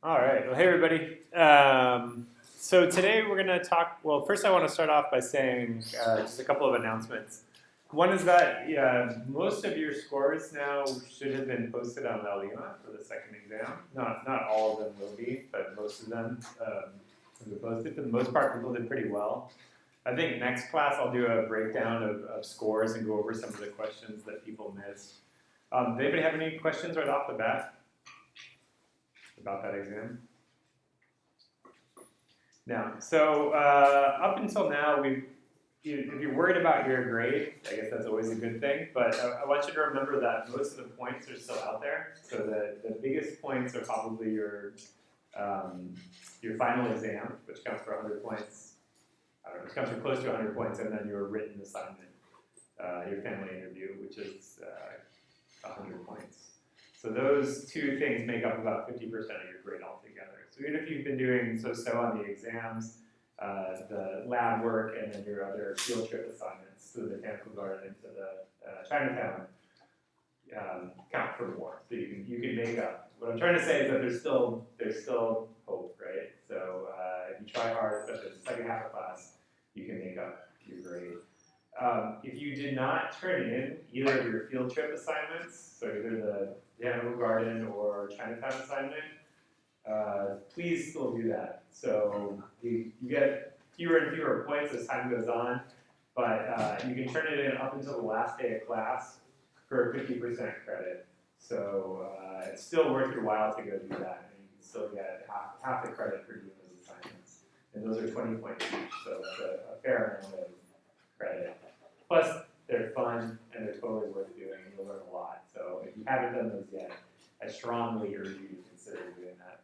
All right. Well, hey, everybody. So today we're going to talk. Well, first I want to start off by saying just a couple of announcements. One is that most of your scores now should have been posted on La Lima for the second exam. Not all of them will be, but most of them have been posted. For the most part, people did pretty well. I think next class I'll do a breakdown of scores and go over some of the questions that people missed. Does anybody have any questions right off the bat about that exam? No. So up until now, if you're worried about your grade, I guess that's always a good thing. But I want you to remember that most of the points are still out there. So the biggest points are probably your final exam, which counts for 100 points. I don't know, it counts for close to 100 points, and then your written assignment, your family interview, which is 100 points. So those two things make up about 50% of your grade altogether. So even if you've been doing so-so on the exams, the lab work, and then your other field trip assignments to the botanical garden and to the Chinatown count for more. So you can make up. What I'm trying to say is that there's still hope, right? So if you try hard, especially in the second half of class, you can make up your grade. If you did not turn in either of your field trip assignments, so either the Botanical Garden or Chinatown assignment, please still do that. So you get fewer and fewer points as time goes on, but you can turn it in up until the last day of class for 50% credit. So it's still worth your while to go do that, and you can still get half the credit for doing those assignments. And those are 20 points each, so that's a fair amount of credit. Plus, they're fun and they're totally worth doing, and you'll learn a lot. So if you haven't done those yet, I strongly urge you to consider doing that.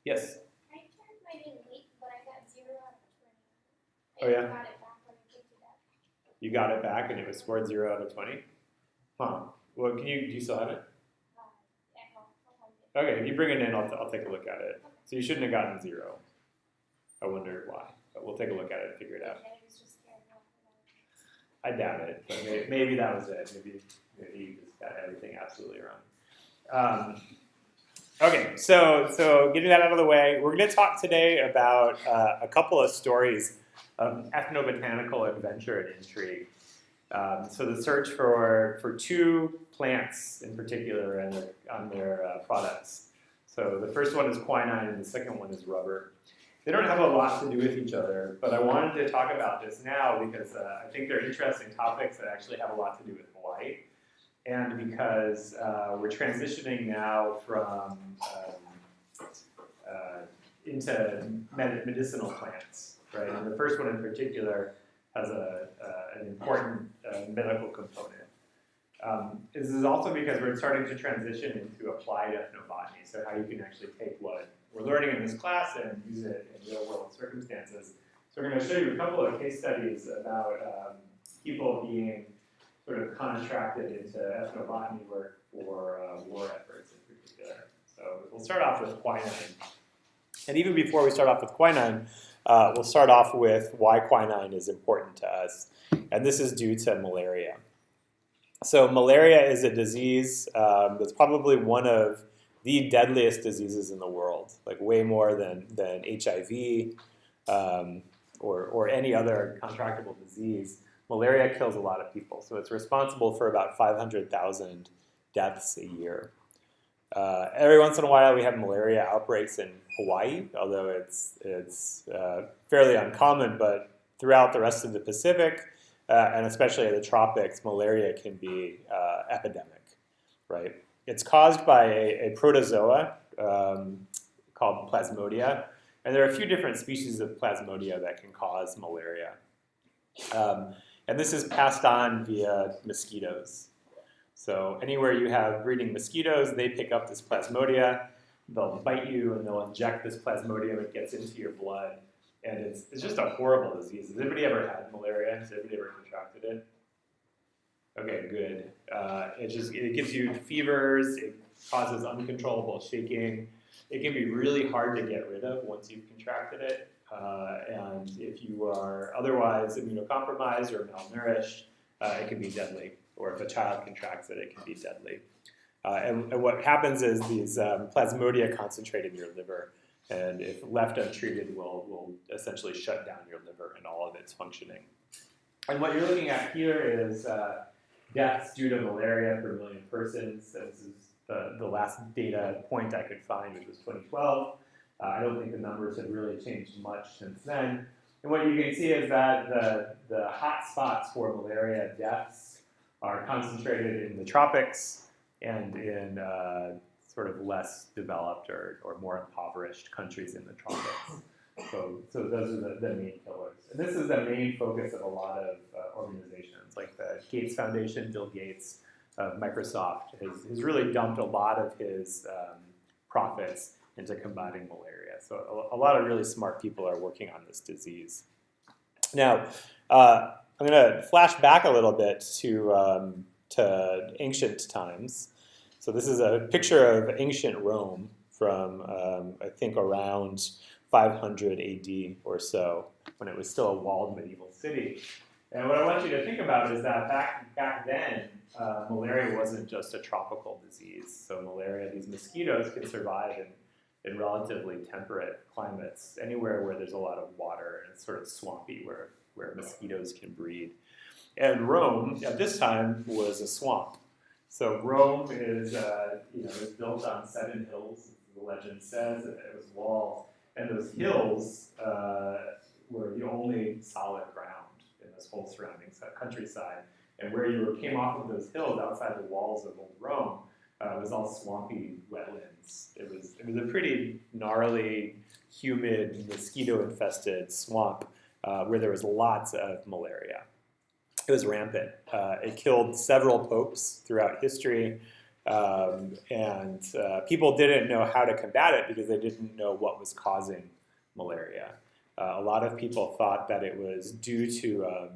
Yes? I turned mine in late, but I got 0 out of 20. Oh, yeah? I got it back when I picked it up. You got it back and it was scored 0 out of 20? Huh. Well, do you still have it? Yeah, I'll find it. Okay, if you bring it in, I'll take a look at it. So you shouldn't have gotten 0. I wonder why, but we'll take a look at it and figure it out. Okay, I was just scared of I doubt it, but maybe that was it. Maybe you just got everything absolutely wrong. Okay, so getting that out of the way, we're going to talk today about a couple of stories of ethnobotanical adventure and intrigue. So the search for two plants in particular and on their products. So the first one is quinine and the second one is rubber. They don't have a lot to do with each other, but I wanted to talk about this now because I think they're interesting topics that actually have a lot to do with Hawaii. And because we're transitioning now from into medicinal plants, right? And the first one in particular has an important medical component. This is also because we're starting to transition into applied ethnobotany, so how you can actually take what we're learning in this class and use it in real-world circumstances. So we're going to show you a couple of case studies about people being sort of contracted into ethnobotany work for war efforts in particular. So we'll start off with quinine. And even before we start off with quinine, we'll start off with why quinine is important to us. And this is due to malaria. So malaria is a disease that's probably one of the deadliest diseases in the world, like way more than HIV or any other contractable disease. Malaria kills a lot of people, so it's responsible for about 500,000 deaths a year. Every once in a while we have malaria outbreaks in Hawaii, although it's fairly uncommon, but throughout the rest of the Pacific, and especially the tropics, malaria can be epidemic, right? It's caused by a protozoa called Plasmodia, and there are a few different species of Plasmodia that can cause malaria. And this is passed on via mosquitoes. So anywhere you have breeding mosquitoes, they pick up this Plasmodia, they'll bite you and they'll inject this plasmodium. It gets into your blood, and it's just a horrible disease. Has anybody ever had malaria? Has anybody ever contracted it? Okay, good. It gives you fevers. It causes uncontrollable shaking. It can be really hard to get rid of once you've contracted it. And if you are otherwise immunocompromised or malnourished, it can be deadly. Or if a child contracts it, it can be deadly. And what happens is these plasmodia concentrate in your liver, and if left untreated, will essentially shut down your liver and all of its functioning. And what you're looking at here is deaths due to malaria per million persons. This is the last data point I could find, which was 2012. I don't think the numbers have really changed much since then. And what you can see is that the hot spots for malaria deaths are concentrated in the tropics and in sort of less developed or more impoverished countries in the tropics. So those are the main killers. And this is the main focus of a lot of organizations, like the Gates Foundation. Bill Gates of Microsoft has really dumped a lot of his profits into combating malaria. So a lot of really smart people are working on this disease. Now, I'm going to flash back a little bit to ancient times. So this is a picture of ancient Rome from, I think, around 500 AD or so, when it was still a walled medieval city. And what I want you to think about is that back then, malaria wasn't just a tropical disease. So malaria, these mosquitoes can survive in relatively temperate climates, anywhere where there's a lot of water and it's sort of swampy where mosquitoes can breed. And Rome, at this time, was a swamp. So Rome is built on 7 hills, the legend says. It was walls. And those hills were the only solid ground in this whole surrounding countryside. And where you came off of those hills outside the walls of old Rome was all swampy wetlands. It was a pretty gnarly, humid, mosquito-infested swamp where there was lots of malaria. It was rampant. It killed several popes throughout history. And people didn't know how to combat it because they didn't know what was causing malaria. A lot of people thought that it was due to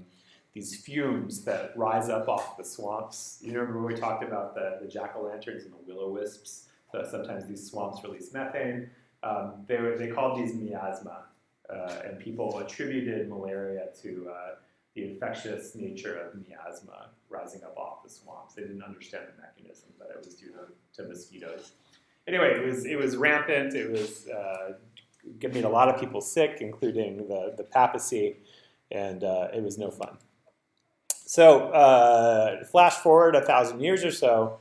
these fumes that rise up off the swamps. You remember when we talked about the jack-o'-lanterns and the will-o'-wisps? So sometimes these swamps release methane. They called these miasma, and people attributed malaria to the infectious nature of miasma rising up off the swamps. They didn't understand the mechanism, but it was due to mosquitoes. Anyway, it was rampant. It made a lot of people sick, including the papacy, and it was no fun. So flash forward 1,000 years or so,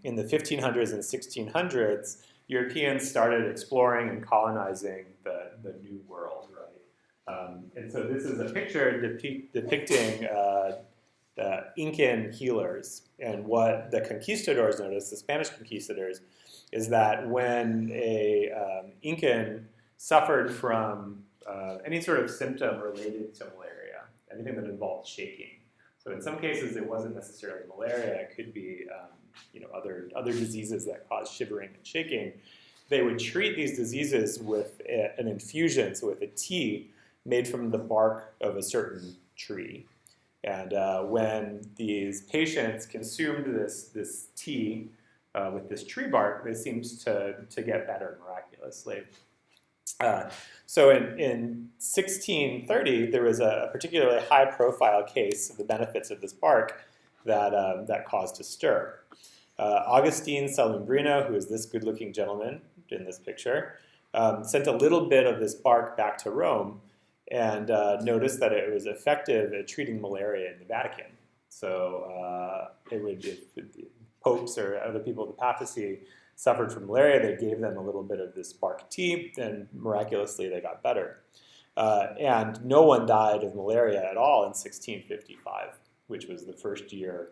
in the 1500s and 1600s, Europeans started exploring and colonizing the New World, right? And so this is a picture depicting the Incan healers. And what the conquistadors noticed, the Spanish conquistadors, is that when a Incan suffered from any sort of symptom related to malaria, anything that involved shaking. So in some cases, it wasn't necessarily malaria. It could be other diseases that cause shivering and shaking. They would treat these diseases with an infusion, so with a tea made from the bark of a certain tree. And when these patients consumed this tea with this tree bark, they seemed to get better miraculously. So in 1630, there was a particularly high-profile case of the benefits of this bark that caused a stir. Augustine Salumbrino, who is this good-looking gentleman in this picture, sent a little bit of this bark back to Rome and noticed that it was effective at treating malaria in the Vatican. So if popes or other people of the papacy suffered from malaria, they gave them a little bit of this bark tea, and miraculously they got better. And no one died of malaria at all in 1655, which was the first year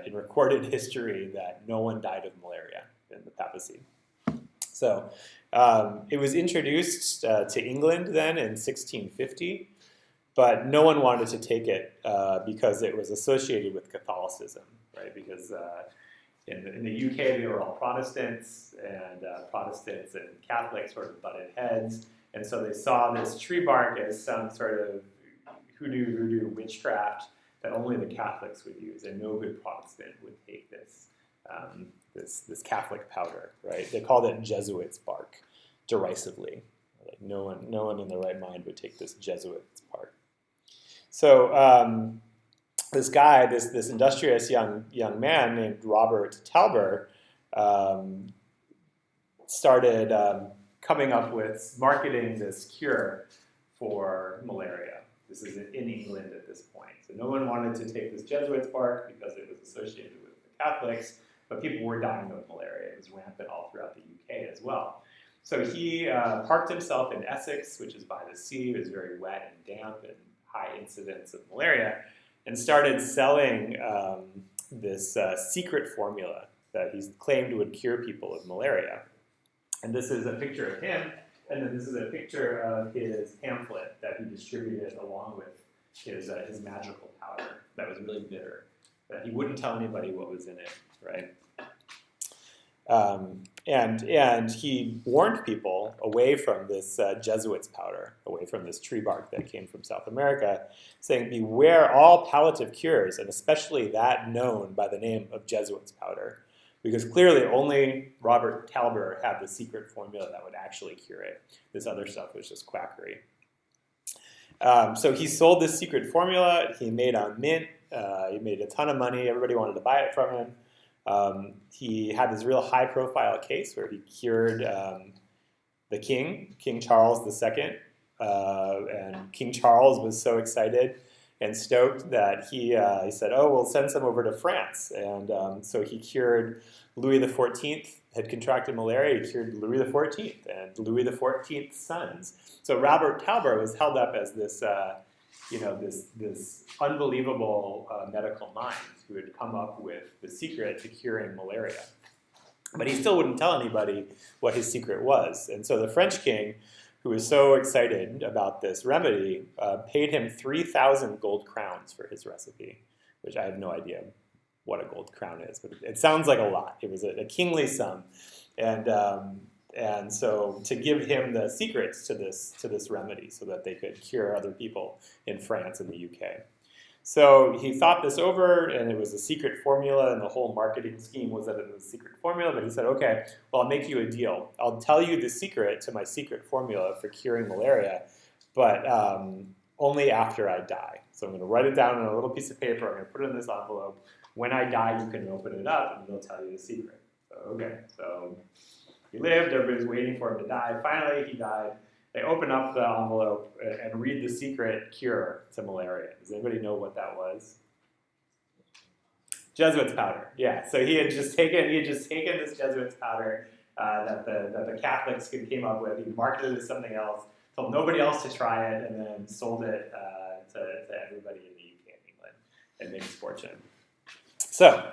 in recorded history that no one died of malaria in the papacy. So it was introduced to England then in 1650, but no one wanted to take it because it was associated with Catholicism, right? Because In the UK, they were all Protestants, and Protestants and Catholics sort of butted heads. And so they saw this tree bark as some sort of hoodoo witchcraft that only the Catholics would use, and no good Protestant would take this this Catholic powder, right? They called it Jesuits' bark, derisively. Like no one in their right mind would take this Jesuits' bark. So this guy, this industrious young man named Robert Talber, started coming up with marketing this cure for malaria. This is in England at this point. So no one wanted to take this Jesuits' bark because it was associated with the Catholics, but people were dying of malaria. It was rampant all throughout the UK as well. So he parked himself in Essex, which is by the sea. It was very wet and damp and high incidence of malaria, and started selling this secret formula that he claimed would cure people of malaria. And this is a picture of him, and then this is a picture of his pamphlet that he distributed along with his magical powder that was really bitter. That he wouldn't tell anybody what was in it, right? And he warned people away from this Jesuits' powder, away from this tree bark that came from South America, saying, beware all palliative cures, and especially that known by the name of Jesuits' powder. Because clearly only Robert Talber had the secret formula that would actually cure it. This other stuff was just quackery. So he sold this secret formula. He made a mint. He made a ton of money. Everybody wanted to buy it from him. He had this real high-profile case where he cured the king, King Charles II. And King Charles was so excited and stoked that he said, oh, we'll send some over to France. And so he cured Louis XIV, had contracted malaria. He cured Louis XIV and Louis XIV's sons. So Robert Talber was held up as this, this unbelievable medical mind who had come up with the secret to curing malaria. But he still wouldn't tell anybody what his secret was. And so the French king, who was so excited about this remedy, paid him 3,000 gold crowns for his recipe, which I have no idea what a gold crown is, but it sounds like a lot. It was a kingly sum, and so to give him the secrets to this remedy, so that they could cure other people in France and the UK. So he thought this over, and it was a secret formula, and the whole marketing scheme was that it was a secret formula, but he said, okay, well, I'll make you a deal. I'll tell you the secret to my secret formula for curing malaria, but only after I die. So I'm going to write it down on a little piece of paper. I'm going to put it in this envelope. When I die, you can open it up, and they'll tell you the secret. So, okay, so he lived. Everybody's waiting for him to die. Finally, he died. They open up the envelope and read the secret cure to malaria. Does anybody know what that was? Jesuits' powder. Yeah. So he had just taken this Jesuits' powder that the Catholics came up with. He marketed it as something else, told nobody else to try it, and then sold it to everybody in the UK and England and made his fortune. So,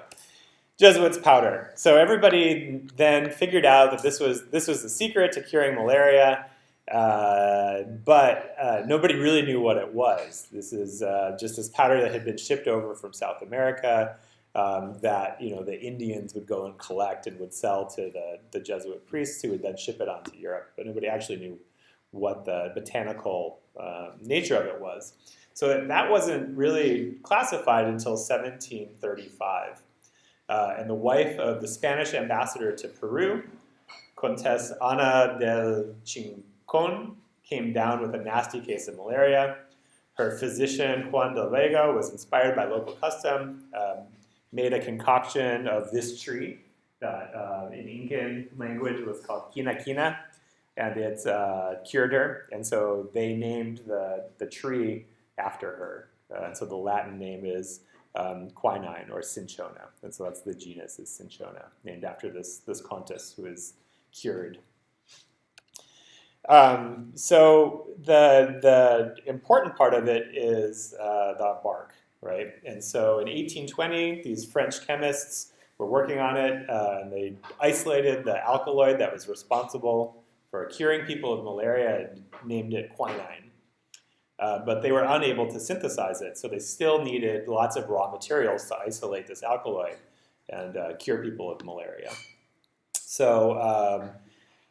Jesuits' powder. So everybody then figured out that this was the secret to curing malaria. But nobody really knew what it was. This is just this powder that had been shipped over from South America that the Indians would go and collect and would sell to the Jesuit priests, who would then ship it on to Europe. But nobody actually knew what the botanical nature of it was. So that wasn't really classified until 1735. And the wife of the Spanish ambassador to Peru, Countess Ana del Chincon, came down with a nasty case of malaria. Her physician, Juan de Vega, was inspired by local custom, made a concoction of this tree that in Incan language was called quina, and it cured her. And so they named the tree after her. And so the Latin name is quinine, or cinchona. And so that's the genus, is cinchona, named after this countess who is cured. So the important part of it is the bark, right? And so in 1820, these French chemists were working on it, and they isolated the alkaloid that was responsible for curing people of malaria and named it quinine. But they were unable to synthesize it, so they still needed lots of raw materials to isolate this alkaloid. and cure people of malaria. So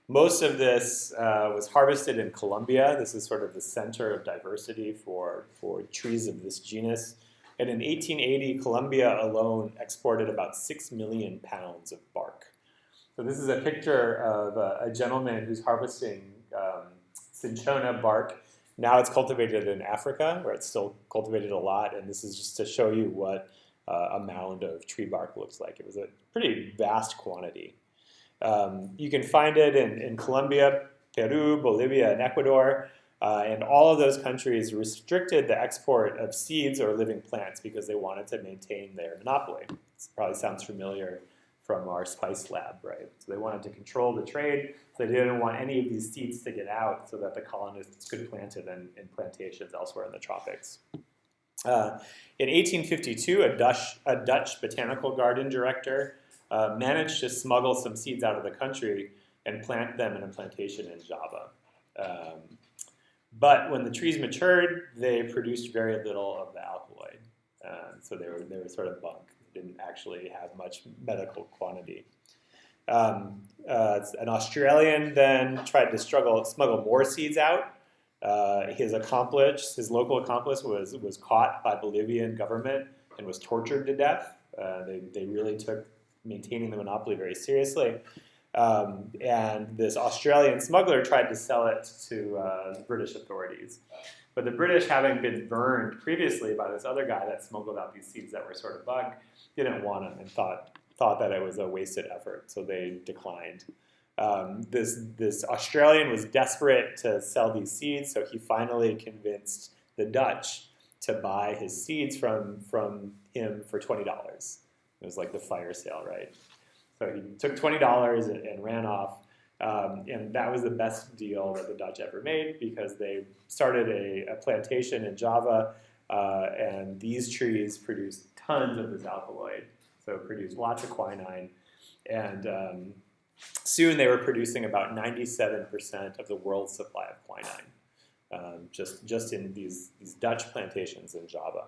most of this was harvested in Colombia. This is sort of the center of diversity for trees of this genus. And in 1880, Colombia alone exported about 6 million pounds of bark. So this is a picture of a gentleman who's harvesting cinchona bark. Now it's cultivated in Africa, where it's still cultivated a lot, and this is just to show you what a mound of tree bark looks like. It was a pretty vast quantity. You can find it in Colombia, Peru, Bolivia, and Ecuador, and all of those countries restricted the export of seeds or living plants because they wanted to maintain their monopoly. This probably sounds familiar from our spice lab, right? So they wanted to control the trade, so they didn't want any of these seeds to get out so that the colonists could plant it in plantations elsewhere in the tropics. In 1852, a Dutch botanical garden director managed to smuggle some seeds out of the country and plant them in a plantation in Java. But when the trees matured, they produced very little of the alkaloid. So they were sort of bunk. They didn't actually have much medical quantity. An Australian then tried to smuggle more seeds out. His local accomplice was caught by Bolivian government and was tortured to death. They really took maintaining the monopoly very seriously. And this Australian smuggler tried to sell it to the British authorities. But the British, having been burned previously by this other guy that smuggled out these seeds that were sort of bug, didn't want them and thought that it was a wasted effort, so they declined. This Australian was desperate to sell these seeds, so he finally convinced the Dutch to buy his seeds from him for $20. It was like the fire sale, right? So he took $20 and ran off, and that was the best deal that the Dutch ever made because they started a plantation in Java, and these trees produced tons of this alkaloid, so it produced lots of quinine, and soon they were producing about 97% of the world's supply of quinine, just in these Dutch plantations in Java.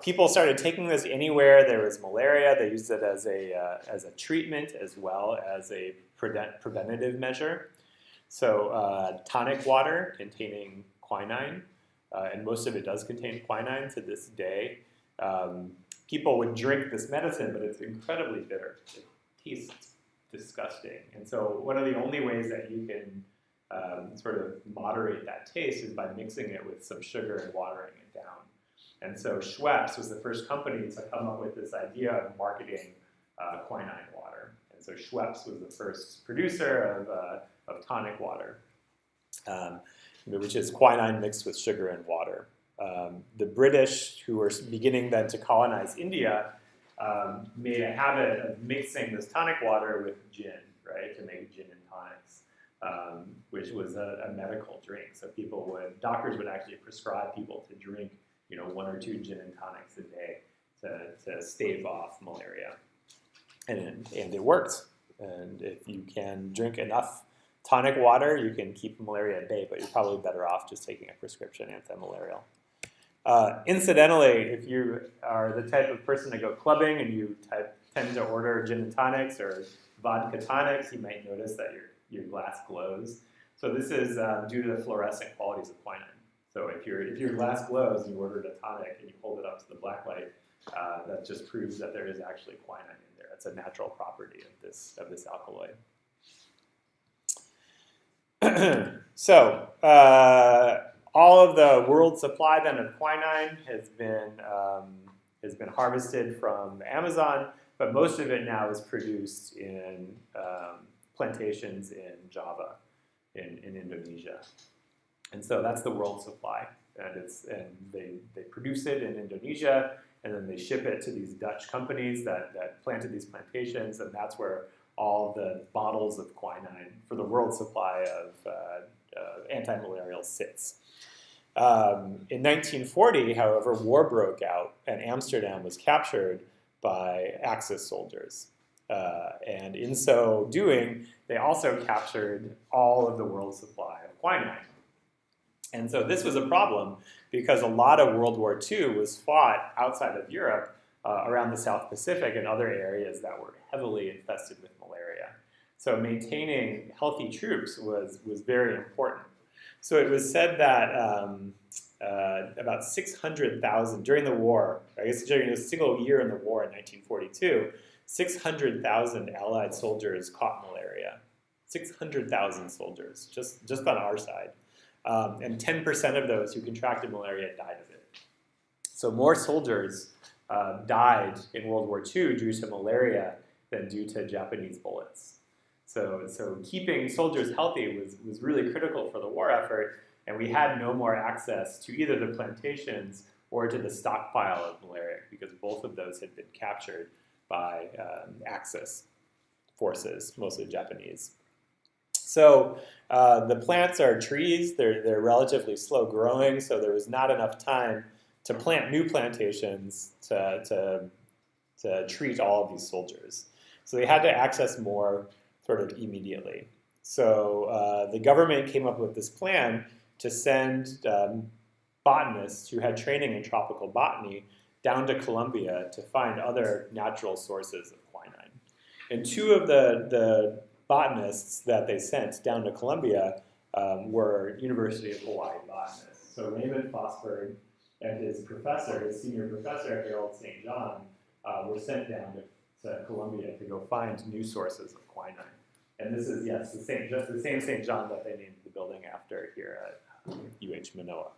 People started taking this anywhere there was malaria. They used it as a treatment as well as a preventative measure. So tonic water containing quinine, and most of it does contain quinine to this day. People would drink this medicine, but it's incredibly bitter. It tastes disgusting. And so one of the only ways that you can sort of moderate that taste is by mixing it with some sugar and watering it down. And so Schweppes was the first company to come up with this idea of marketing quinine water. And so Schweppes was the first producer of tonic water, which is quinine mixed with sugar and water. The British, who were beginning then to colonize India, made a habit of mixing this tonic water with gin, right, to make gin and tonics, which was a medical drink. So doctors would actually prescribe people to drink 1 or 2 gin and tonics a day to stave off malaria. And it worked. And if you can drink enough tonic water, you can keep malaria at bay, but you're probably better off just taking a prescription antimalarial. Incidentally, if you are the type of person to go clubbing and you tend to order gin and tonics or vodka tonics, you might notice that your glass glows. So this is due to the fluorescent qualities of quinine. So if your glass glows and you ordered a tonic and you hold it up to the black light, that just proves that there is actually quinine in there. It's a natural property of this alkaloid. So all of the world supply then of quinine has been harvested from the Amazon, but most of it now is produced in plantations in Java, in Indonesia. And so that's the world supply, and they produce it in Indonesia, and then they ship it to these Dutch companies that planted these plantations, and that's where all the bottles of quinine for the world supply of antimalarial sits. In 1940, however, war broke out, and Amsterdam was captured by Axis soldiers. And in so doing, they also captured all of the world supply of quinine. And so this was a problem because a lot of World War II was fought outside of Europe around the South Pacific and other areas that were heavily infested with malaria. So maintaining healthy troops was very important. So it was said that about 600,000 during the war, I guess during a single year in the war in 1942, 600,000 Allied soldiers caught malaria. 600,000 soldiers, just on our side. And 10% of those who contracted malaria died of it. So more soldiers died in World War II due to malaria than due to Japanese bullets. So keeping soldiers healthy was really critical for the war effort, and we had no more access to either the plantations or to the stockpile of malaria because both of those had been captured by Axis forces, mostly Japanese. So the plants are trees. They're relatively slow growing, so there was not enough time to plant new plantations to treat all of these soldiers. So they had to access more sort of immediately. So the government came up with this plan to send botanists who had training in tropical botany down to Colombia to find other natural sources of quinine. And two of the botanists that they sent down to Colombia were University of Hawaii botanists. So Raymond Fosberg and his professor, his senior professor, Harold St. John, were sent down to Colombia to go find new sources of quinine. And this is, yes, just the same St. John that they named the building after here at UH Manoa.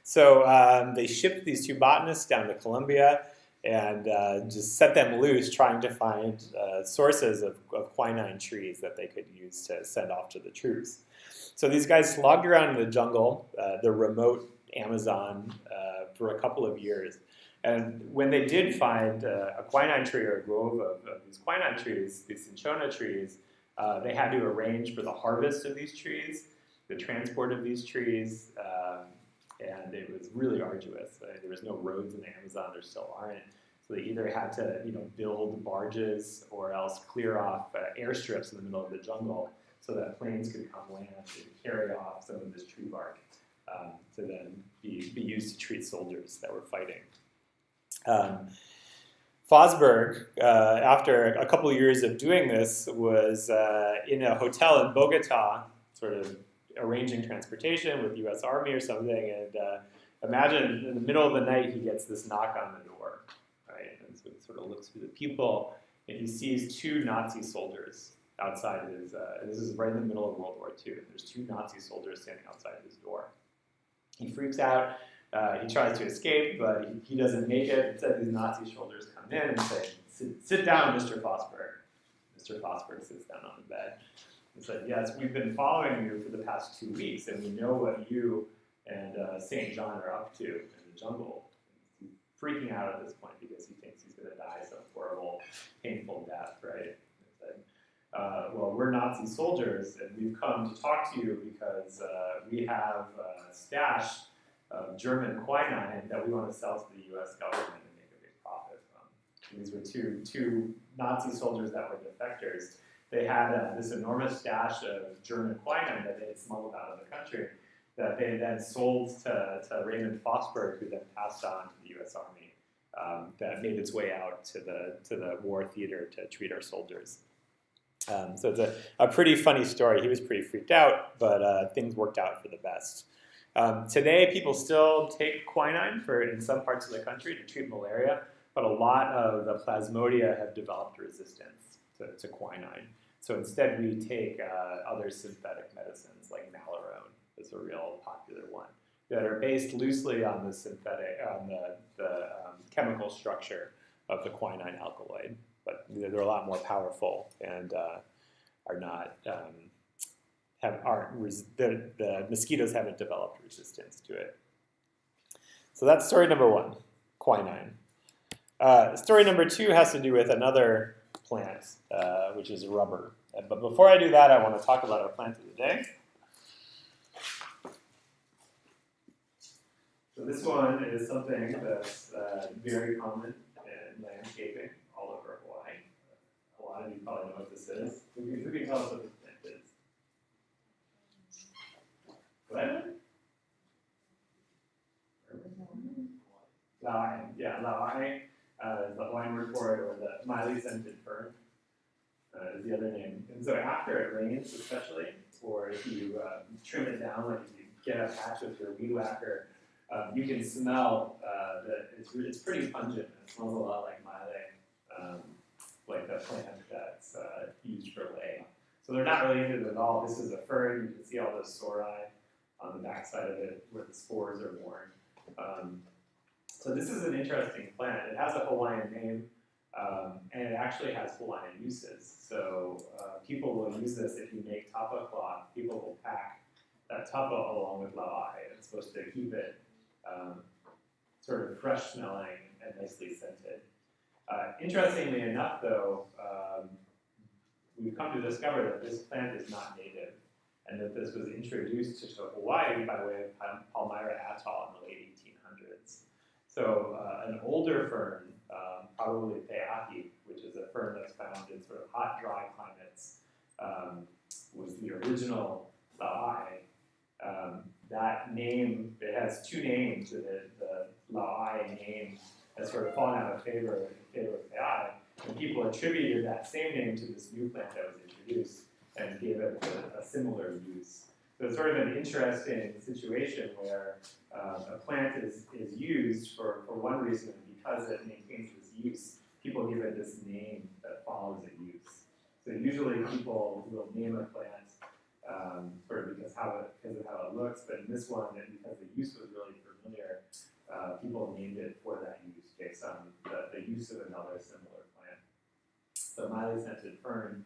So they shipped these two botanists down to Colombia and just set them loose trying to find sources of quinine trees that they could use to send off to the troops. So these guys slogged around in the jungle, the remote Amazon, for a couple of years. And when they did find a quinine tree or a grove of these quinine trees, these cinchona trees, they had to arrange for the harvest of these trees, the transport of these trees, and it was really arduous. There was no roads in the Amazon, there still aren't. So they either had to, build barges or else clear off airstrips in the middle of the jungle so that planes could come land and carry off some of this tree bark to then be used to treat soldiers that were fighting. Fosberg, after a couple of years of doing this, was in a hotel in Bogota, sort of arranging transportation with the U.S. Army or something, and imagine in the middle of the night he gets this knock on the door, right? And so he sort of looks through the people, and he sees two Nazi soldiers outside his, this is right in the middle of World War II, and there's two Nazi soldiers standing outside his door. He freaks out. He tries to escape, but he doesn't make it. Instead, these Nazi soldiers come in and say, sit down, Mr. Fosberg. Mr. Fosberg sits down on the bed. He said, yes, we've been following you for the past 2 weeks, and we know what you and St. John are up to in the jungle. He's freaking out at this point because he thinks he's going to die some horrible, painful death, right? He said, well, we're Nazi soldiers, and we've come to talk to you because we have a stash of German quinine that we want to sell to the U.S. government and make a big profit from. These were two Nazi soldiers that were defectors. They had this enormous stash of German quinine that they had smuggled out of the country that they then sold to Raymond Fosberg, who then passed on to the U.S. Army, that made its way out to the war theater to treat our soldiers. So it's a pretty funny story. He was pretty freaked out, but things worked out for the best. Today, people still take quinine in some parts of the country to treat malaria, but a lot of the plasmodia have developed resistance to quinine. So instead, we take other synthetic medicines like Malarone is a real popular one that are based loosely on the chemical structure of the quinine alkaloid, but they're a lot more powerful and are not. The mosquitoes haven't developed resistance to it. So that's story number one, quinine. Story number two has to do with another plant, which is rubber. But before I do that, I want to talk about our plant of the day. So this one is something that's very common in landscaping all over Hawaii. A lot of you probably know what this is. Who can tell us what this plant is? What? Lauai. Yeah, lauai. Miley scented fern is the other name. And so after it rains, especially, or if you trim it down, like if you get a patch with your weed whacker, you can smell that it's pretty pungent. It smells a lot like Miley, like the plant that's used for lay. So they're not related at all. This is a fern. You can see all those sori on the backside of it where the spores are born. So this is an interesting plant. It has a Hawaiian name, and it actually has Hawaiian uses. So people will use this if you make tapa cloth. People will pack that tapa along with lauai. It's supposed to keep it sort of fresh smelling and nicely scented. Interestingly enough, though, we've come to discover that this plant is not native, and that this was introduced to Hawaii by way of Palmyra Atoll in the late 1800s. So an older fern, probably peahi, which is a fern that's found in sort of hot, dry climates, was the original lauai. That name, it has two names, and the lauai name has sort of fallen out of favor in favor of peahi, and people attributed that same name to this new plant that was introduced and gave it a similar use. So it's sort of an interesting situation where a plant is used for one reason, and because it maintains this use, people give it this name that follows its use. So usually people will name a plant sort of because of how it looks, but in this one, because the use was really familiar, people named it for that use based on the use of another similar plant. So Miley scented fern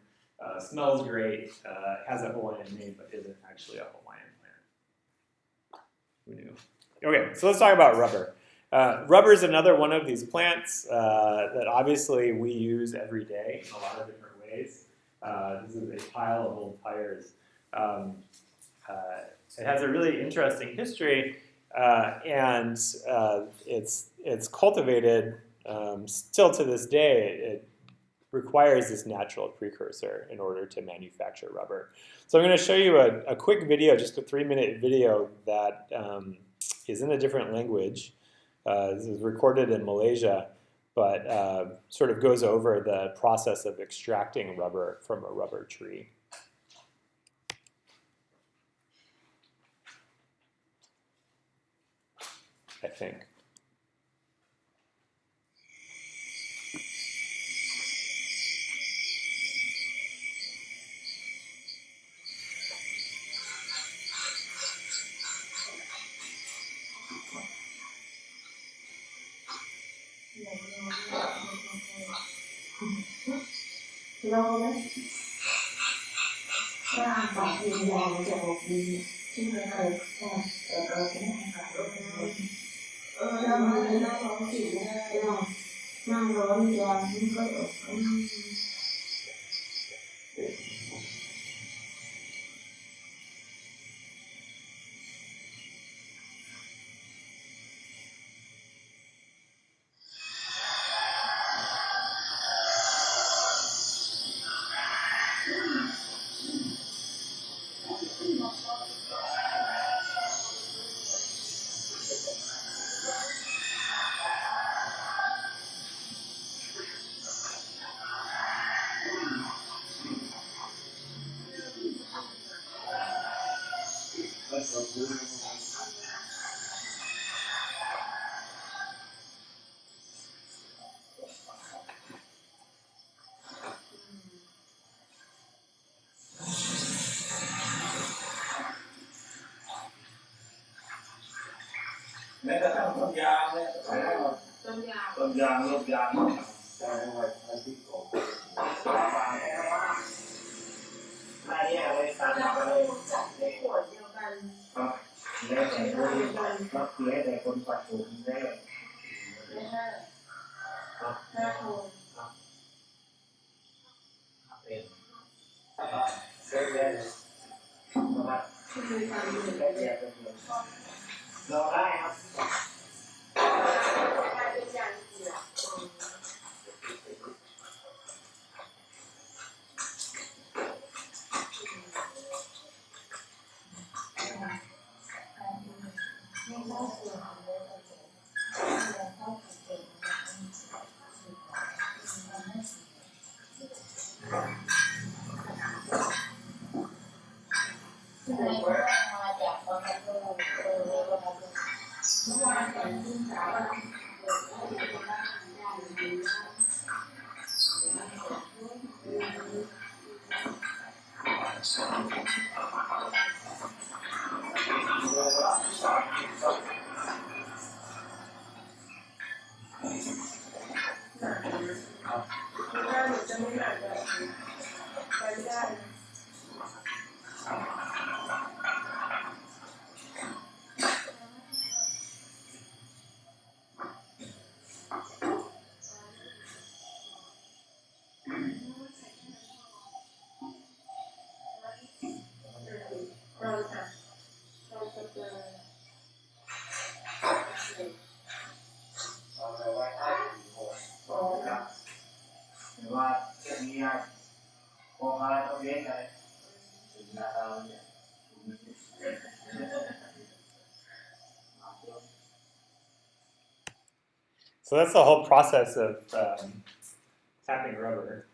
smells great, has a Hawaiian name, but isn't actually a Hawaiian plant. Who knew? Okay, so let's talk about rubber. Rubber is another one of these plants that obviously we use every day in a lot of different ways. This is a pile of old tires. It has a really interesting history, and it's cultivated still to this day. It requires this natural precursor in order to manufacture rubber. So I'm going to show you a quick video, just a 3-minute video that is in a different language. This is recorded in Malaysia, but sort of goes over the process of extracting rubber from a rubber tree. I think. So that's the whole process of tapping rubber.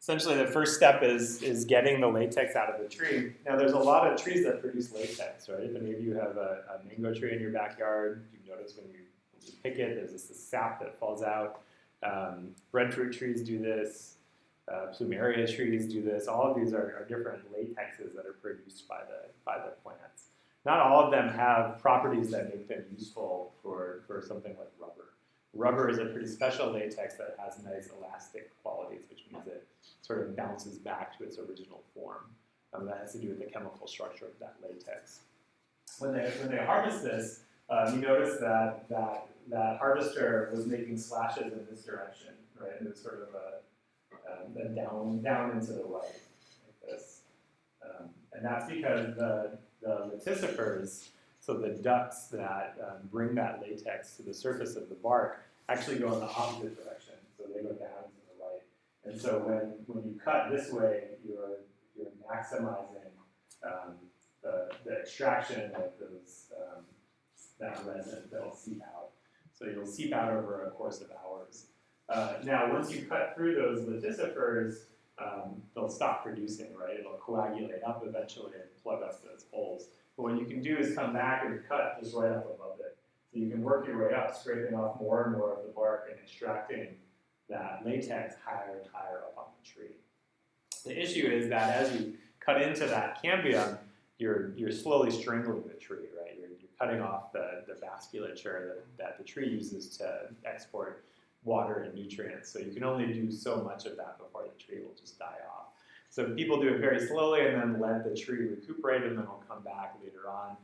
Essentially, the first step is getting the latex out of the tree. Now, there's a lot of trees that produce latex, right? If any of you have a mango tree in your backyard, you notice when you pick it, there's this sap that falls out. Breadfruit trees do this. Plumeria trees do this. All of these are different latexes that are produced by the plants. Not all of them have properties that make them useful for something like rubber. Rubber is a pretty special latex that has nice elastic qualities, which means it sort of bounces back to its original form. That has to do with the chemical structure of that latex. When they harvest this, you notice that harvester was making slashes in this direction, right? And it's sort of a down into the right, like this. And that's because the leticifers, so the ducts that bring that latex to the surface of the bark, actually go in the opposite direction. So they go down to the right. And so when you cut this way, you're maximizing the extraction of those that resin that'll seep out. So you'll seep out over a course of hours. Now, once you cut through those leticifers, they'll stop producing, right? It'll coagulate up eventually and plug up those holes. But what you can do is come back and cut just right up above it. So you can work your way up, scraping off more and more of the bark and extracting that latex higher and higher up on the tree. The issue is that as you cut into that cambium, you're slowly strangling the tree, right? You're cutting off the vasculature that the tree uses to export water and nutrients. So you can only do so much of that before the tree will just die off. So people do it very slowly and then let the tree recuperate, and then it'll come back later on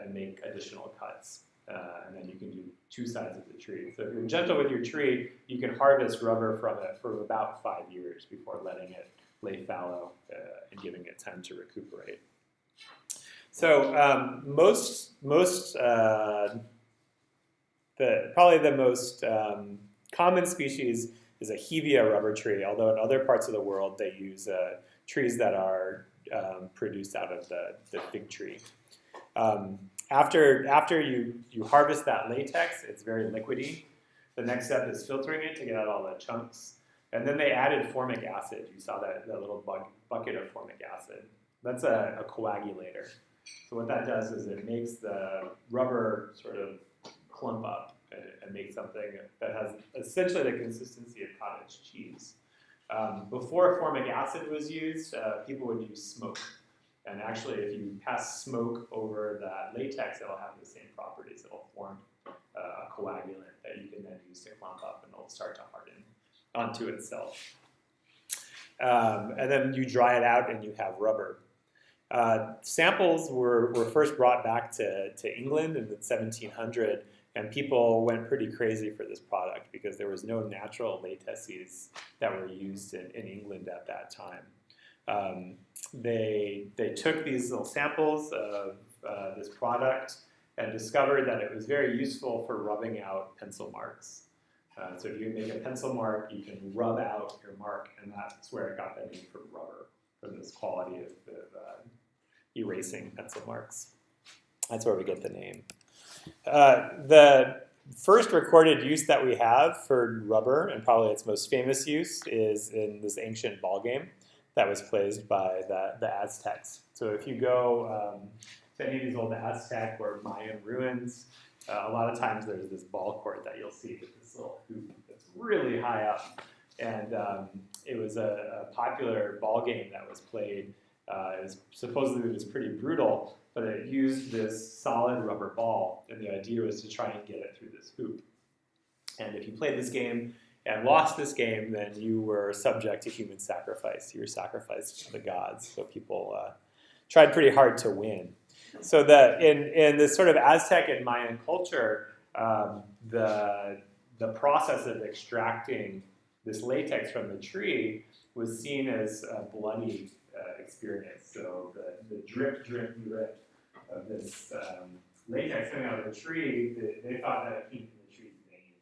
and make additional cuts. And then you can do two sides of the tree. So if you're gentle with your tree, you can harvest rubber from it for about 5 years before letting it lay fallow and giving it time to recuperate. So probably the most common species is a hevea rubber tree, although in other parts of the world they use trees that are produced out of the fig tree. After you harvest that latex, it's very liquidy. The next step is filtering it to get out all the chunks. And then they added formic acid. You saw that little bucket of formic acid. That's a coagulator. So what that does is it makes the rubber sort of clump up and make something that has essentially the consistency of cottage cheese. Before formic acid was used, people would use smoke. And actually, if you pass smoke over that latex, it'll have the same properties. It'll form a coagulant that you can then use to clump up, and it'll start to harden onto itself. And then you dry it out, and you have rubber. Samples were first brought back to England in the 1700s, and people went pretty crazy for this product because there was no natural lateces that were used in England at that time. They took these little samples of this product and discovered that it was very useful for rubbing out pencil marks. So if you make a pencil mark, you can rub out your mark, and that's where it got the name for rubber, for this quality of erasing pencil marks. That's where we get the name. The first recorded use that we have for rubber, and probably its most famous use, is in this ancient ball game that was placed by the Aztecs. So if you go to any of these old Aztec or Mayan ruins, a lot of times there's this ball court that you'll see with this little hoop that's really high up. And it was a popular ball game that was played. Supposedly it was pretty brutal, but it used this solid rubber ball, and the idea was to try and get it through this hoop. And if you played this game and lost this game, then you were subject to human sacrifice. You were sacrificed to the gods. So people tried pretty hard to win. So that in this sort of Aztec and Mayan culture, the process of extracting this latex from the tree was seen as a bloody experience. So the drip, drip, drip of this latex coming out of the tree, they thought that it came from the tree's veins.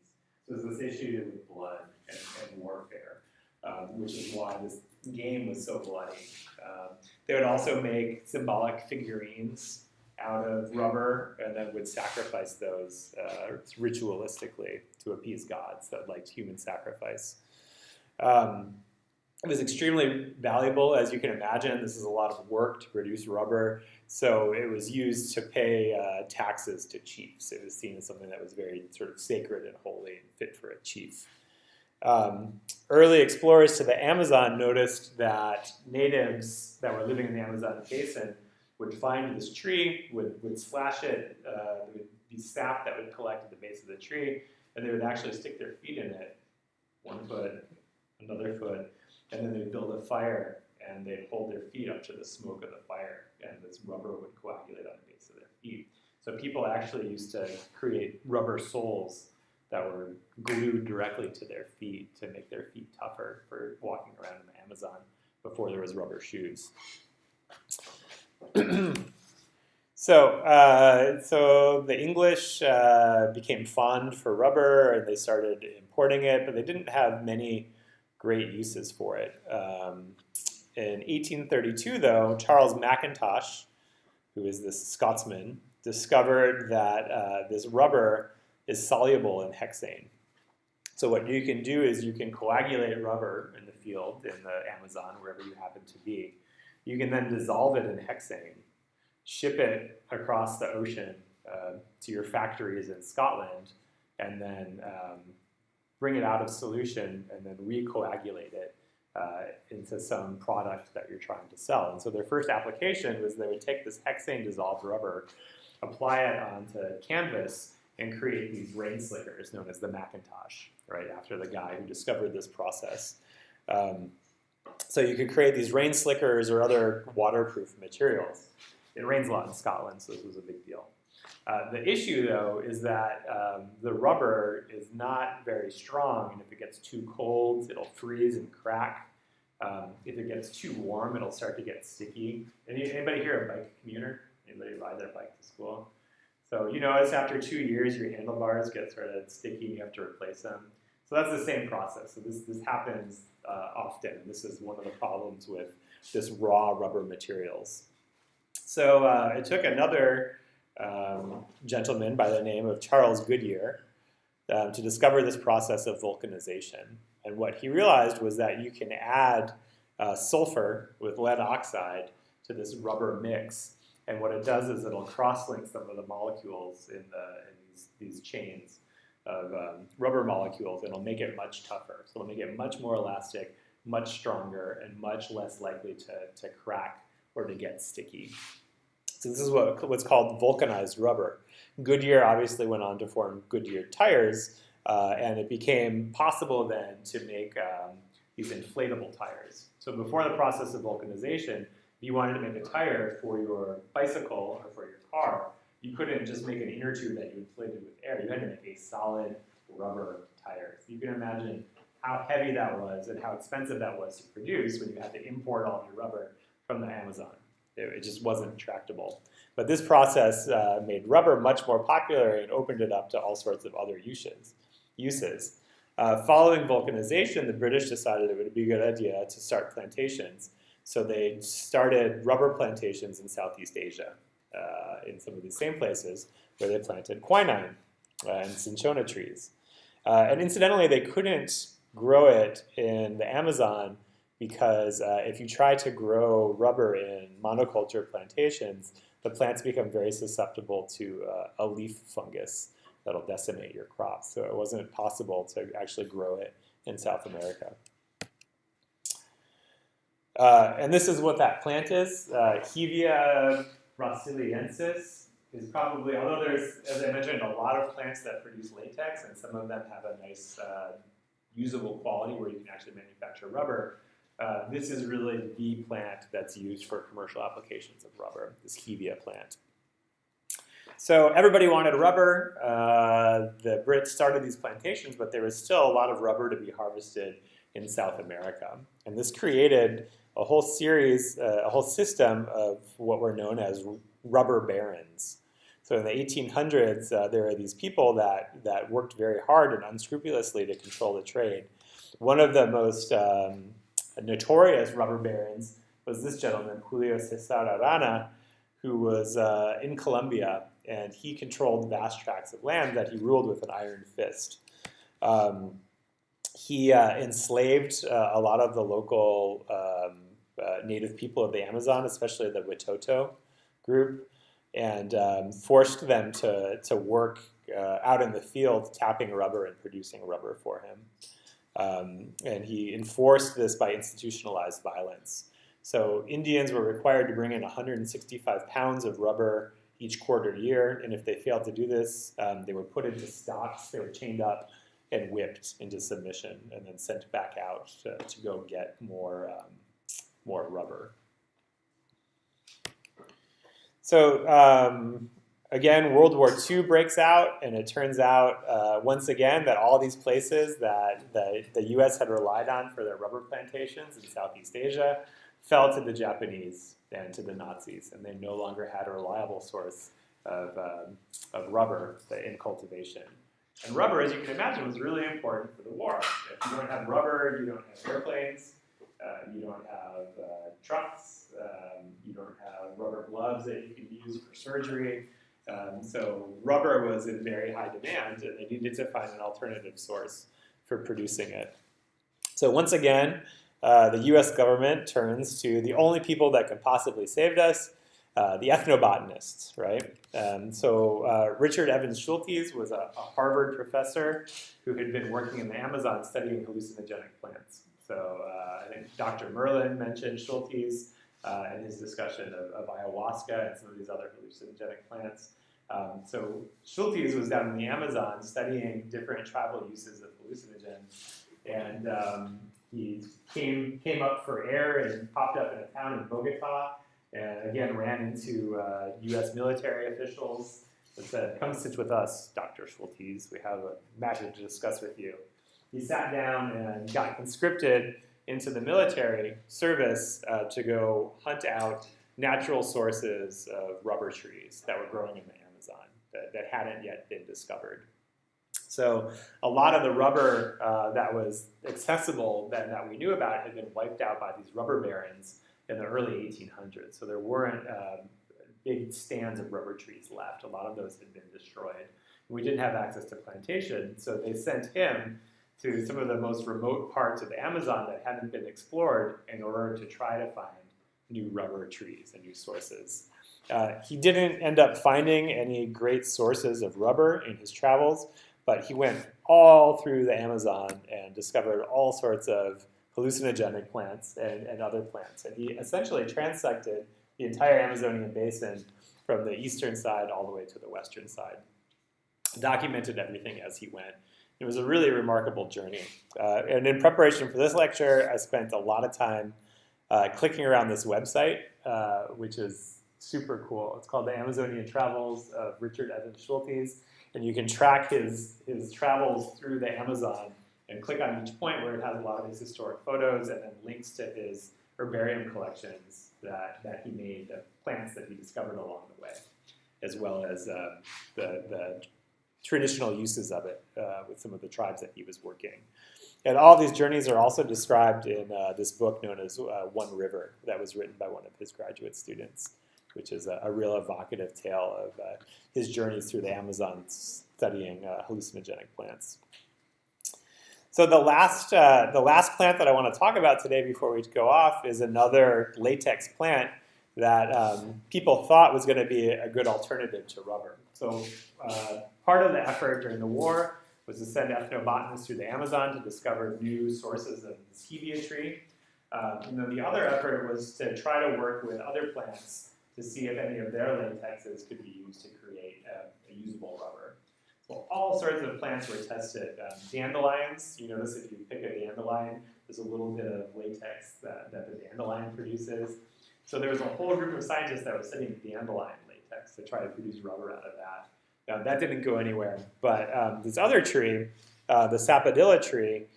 So there's this issue with blood and warfare, which is why this game was so bloody. They would also make symbolic figurines out of rubber and then would sacrifice those ritualistically to appease gods that liked human sacrifice. It was extremely valuable, as you can imagine. This is a lot of work to produce rubber, so it was used to pay taxes to chiefs. It was seen as something that was very sort of sacred and holy and fit for a chief. Early explorers to the Amazon noticed that natives that were living in the Amazon basin would find this tree, would slash it, there would be sap that would collect at the base of the tree, and they would actually stick their feet in it, 1 foot, another foot, and then they'd build a fire, and they'd hold their feet up to the smoke of the fire, and this rubber would coagulate on the base of their feet. So people actually used to create rubber soles that were glued directly to their feet to make their feet tougher for walking around in the Amazon before there was rubber shoes. So the English became fond for rubber, and they started importing it, but they didn't have many great uses for it. In 1832, though, Charles Mackintosh, who is this Scotsman, discovered that this rubber is soluble in hexane. So what you can do is you can coagulate rubber in the field, in the Amazon, wherever you happen to be. You can then dissolve it in hexane, ship it across the ocean to your factories in Scotland, and then bring it out of solution and then recoagulate it into some product that you're trying to sell. And so their first application was they would take this hexane dissolved rubber, apply it onto canvas, and create these rain slickers known as the Macintosh, right, after the guy who discovered this process. So you could create these rain slickers or other waterproof materials. It rains a lot in Scotland, so this was a big deal. The issue, though, is that the rubber is not very strong, and if it gets too cold, it'll freeze and crack. If it gets too warm, it'll start to get sticky. Anybody here a bike commuter? Anybody ride their bike to school? So you notice after 2 years, your handlebars get sort of sticky, and you have to replace them. So that's the same process. So this happens often. This is one of the problems with this raw rubber materials. So it took another gentleman by the name of Charles Goodyear to discover this process of vulcanization. And what he realized was that you can add sulfur with lead oxide to this rubber mix. And what it does is it'll cross-link some of the molecules in these chains of rubber molecules, and it'll make it much tougher. So it'll make it much more elastic, much stronger, and much less likely to crack or to get sticky. So this is what's called vulcanized rubber. Goodyear obviously went on to form Goodyear tires, and it became possible then to make these inflatable tires. So before the process of vulcanization, if you wanted to make a tire for your bicycle or for your car, you couldn't just make an inner tube that you inflated with air. You had to make a solid rubber tire. So you can imagine how heavy that was and how expensive that was to produce when you had to import all of your rubber from the Amazon. It just wasn't tractable. But this process made rubber much more popular and opened it up to all sorts of other uses. Following vulcanization, the British decided it would be a good idea to start plantations. So they started rubber plantations in Southeast Asia, in some of these same places where they planted quinine and cinchona trees. And incidentally, they couldn't grow it in the Amazon because if you try to grow rubber in monoculture plantations, the plants become very susceptible to a leaf fungus that'll decimate your crops. So it wasn't possible to actually grow it in South America. And this is what that plant is. Hevea brasiliensis is probably, although there's, as I mentioned, a lot of plants that produce latex, and some of them have a nice usable quality where you can actually manufacture rubber. This is really the plant that's used for commercial applications of rubber, this Hevea plant. So everybody wanted rubber. The Brits started these plantations, but there was still a lot of rubber to be harvested in South America. And this created a whole series, a whole system of what were known as rubber barons. So in the 1800s, there were these people that worked very hard and unscrupulously to control the trade. One of the most notorious rubber barons was this gentleman, Julio César Arana, who was in Colombia, and he controlled vast tracts of land that he ruled with an iron fist. He enslaved a lot of the local native people of the Amazon, especially the Watoto group, and forced them to work out in the field tapping rubber and producing rubber for him. And he enforced this by institutionalized violence. So Indians were required to bring in 165 pounds of rubber each quarter year, and if they failed to do this, they were put into stocks, they were chained up and whipped into submission, and then sent back out to go get more rubber. So again, World War II breaks out, and it turns out once again that all these places that the U.S. had relied on for their rubber plantations in Southeast Asia fell to the Japanese and to the Nazis, and they no longer had a reliable source of rubber in cultivation. And rubber, as you can imagine, was really important for the war. If you don't have rubber, you don't have airplanes, you don't have trucks, you don't have rubber gloves that you can use for surgery. So rubber was in very high demand, and they needed to find an alternative source for producing it. So once again, the U.S. government turns to the only people that could possibly save us, the ethnobotanists, right? So Richard Evans Schultes was a Harvard professor who had been working in the Amazon studying hallucinogenic plants. So I think Dr. Merlin mentioned Schultes in his discussion of ayahuasca and some of these other hallucinogenic plants. So Schultes was down in the Amazon studying different tribal uses of hallucinogens, and he came up for air and popped up in a town in Bogota, and again ran into U.S. military officials that said, "Come sit with us, Dr. Schultes. We have a matter to discuss with you." He sat down and got conscripted into the military service to go hunt out natural sources of rubber trees that were growing in the Amazon that hadn't yet been discovered. So a lot of the rubber that was accessible that we knew about had been wiped out by these rubber barons in the early 1800s. So there weren't big stands of rubber trees left. A lot of those had been destroyed. We didn't have access to plantation, so they sent him to some of the most remote parts of the Amazon that hadn't been explored in order to try to find new rubber trees and new sources. He didn't end up finding any great sources of rubber in his travels, but he went all through the Amazon and discovered all sorts of hallucinogenic plants and other plants. And he essentially transected the entire Amazonian basin from the eastern side all the way to the western side. Documented everything as he went. It was a really remarkable journey. And in preparation for this lecture, I spent a lot of time clicking around this website, which is super cool. It's called The Amazonian Travels of Richard Evans Schultes. And you can track his travels through the Amazon and click on each point where it has a lot of his historic photos and then links to his herbarium collections that he made, the plants that he discovered along the way, as well as the traditional uses of it with some of the tribes that he was working. And all these journeys are also described in this book known as One River that was written by one of his graduate students, which is a real evocative tale of his journeys through the Amazon studying hallucinogenic plants. So the last plant that I want to talk about today before we go off is another latex plant that people thought was going to be a good alternative to rubber. So part of the effort during the war was to send ethnobotanists through the Amazon to discover new sources of the stevia tree. And then the other effort was to try to work with other plants to see if any of their latexes could be used to create a usable rubber. So all sorts of plants were tested. Dandelions, you notice if you pick a dandelion, there's a little bit of latex that the dandelion produces. So there was a whole group of scientists that were studying dandelion latex to try to produce rubber out of that. Now, that didn't go anywhere, but this other tree, the sapodilla tree,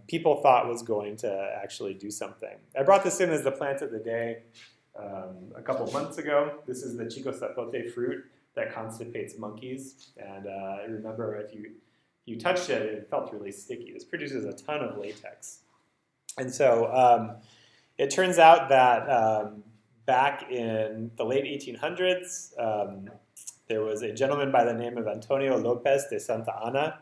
people thought was going to actually do something. I brought this in as the plant of the day a couple months ago. This is the chico zapote fruit that constipates monkeys. And I remember if you touched it, it felt really sticky. This produces a ton of latex. And so it turns out that back in the late 1800s, there was a gentleman by the name of Antonio Lopez de Santa Anna,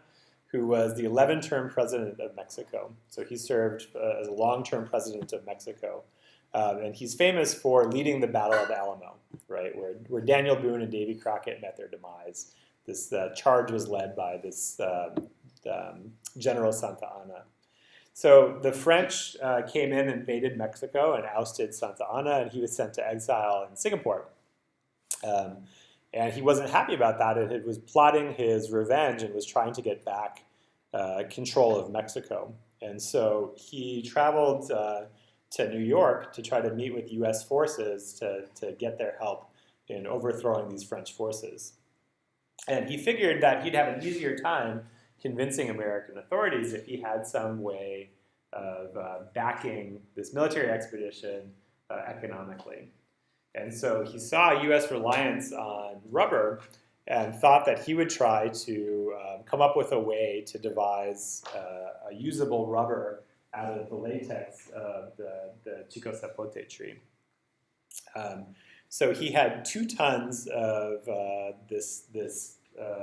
who was the 11th-term president of Mexico. So he served as a long-term president of Mexico. And he's famous for leading the Battle of Alamo, right, where Daniel Boone and Davy Crockett met their demise. This charge was led by this General Santa Anna. So the French came in and invaded Mexico and ousted Santa Anna, and he was sent to exile in Singapore. And he wasn't happy about that. It was plotting his revenge and was trying to get back control of Mexico. And so he traveled to New York to try to meet with U.S. forces to get their help in overthrowing these French forces. And he figured that he'd have an easier time convincing American authorities if he had some way of backing this military expedition economically. And so he saw U.S. reliance on rubber and thought that he would try to come up with a way to devise a usable rubber out of the latex of the chico zapote tree. So he had 2 tons of this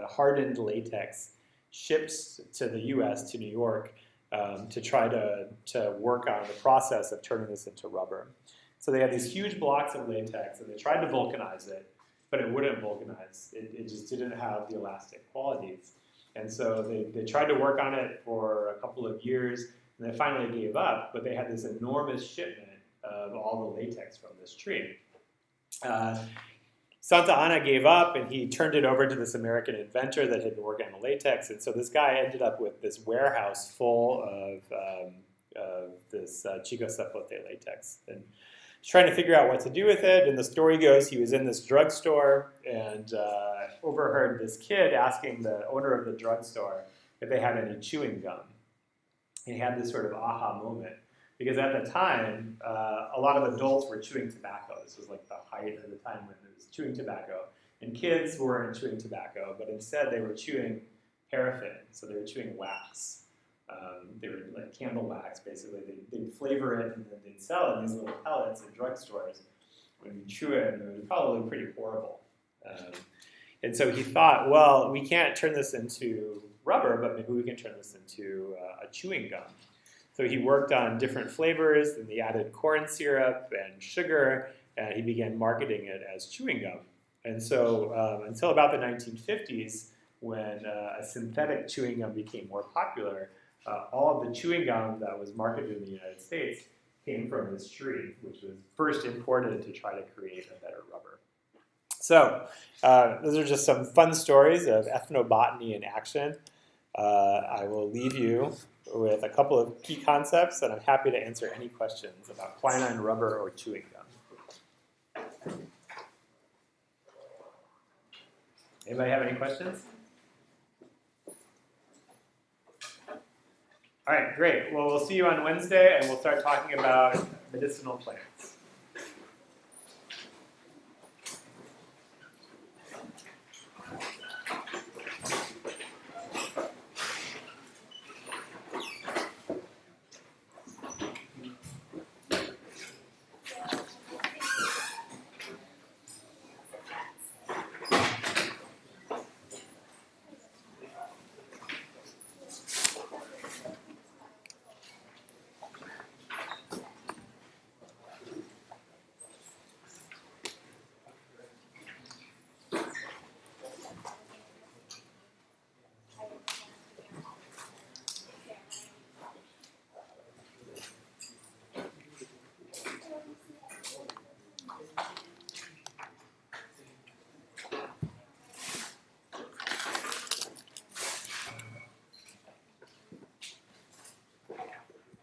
hardened latex shipped to the U.S., to New York, to try to work on the process of turning this into rubber. So they had these huge blocks of latex, and they tried to vulcanize it, but it wouldn't vulcanize. It just didn't have the elastic qualities. And so they tried to work on it for a couple of years, and they finally gave up, but they had this enormous shipment of all the latex from this tree. Santa Anna gave up, and he turned it over to this American inventor that had been working on the latex, and so this guy ended up with this warehouse full of this chico zapote latex. And trying to figure out what to do with it, and the story goes he was in this drugstore and overheard this kid asking the owner of the drugstore if they had any chewing gum. And he had this sort of aha moment, because at the time, a lot of adults were chewing tobacco. This was like the height of the time when it was chewing tobacco. And kids weren't chewing tobacco, but instead they were chewing paraffin, so they were chewing wax. They were like candle wax, basically. They'd flavor it and then they'd sell it in these little pellets in drugstores. When you chew it, it was probably pretty horrible. And so he thought, well, we can't turn this into rubber, but maybe we can turn this into a chewing gum. So he worked on different flavors, and he added corn syrup and sugar, and he began marketing it as chewing gum. And so until about the 1950s, when a synthetic chewing gum became more popular, all of the chewing gum that was marketed in the United States came from this tree, which was first imported to try to create a better rubber. So those are just some fun stories of ethnobotany in action. I will leave you with a couple of key concepts, and I'm happy to answer any questions about quinine, rubber, or chewing gum. Anybody have any questions? All right, great. Well, we'll see you on Wednesday, and we'll start talking about medicinal plants.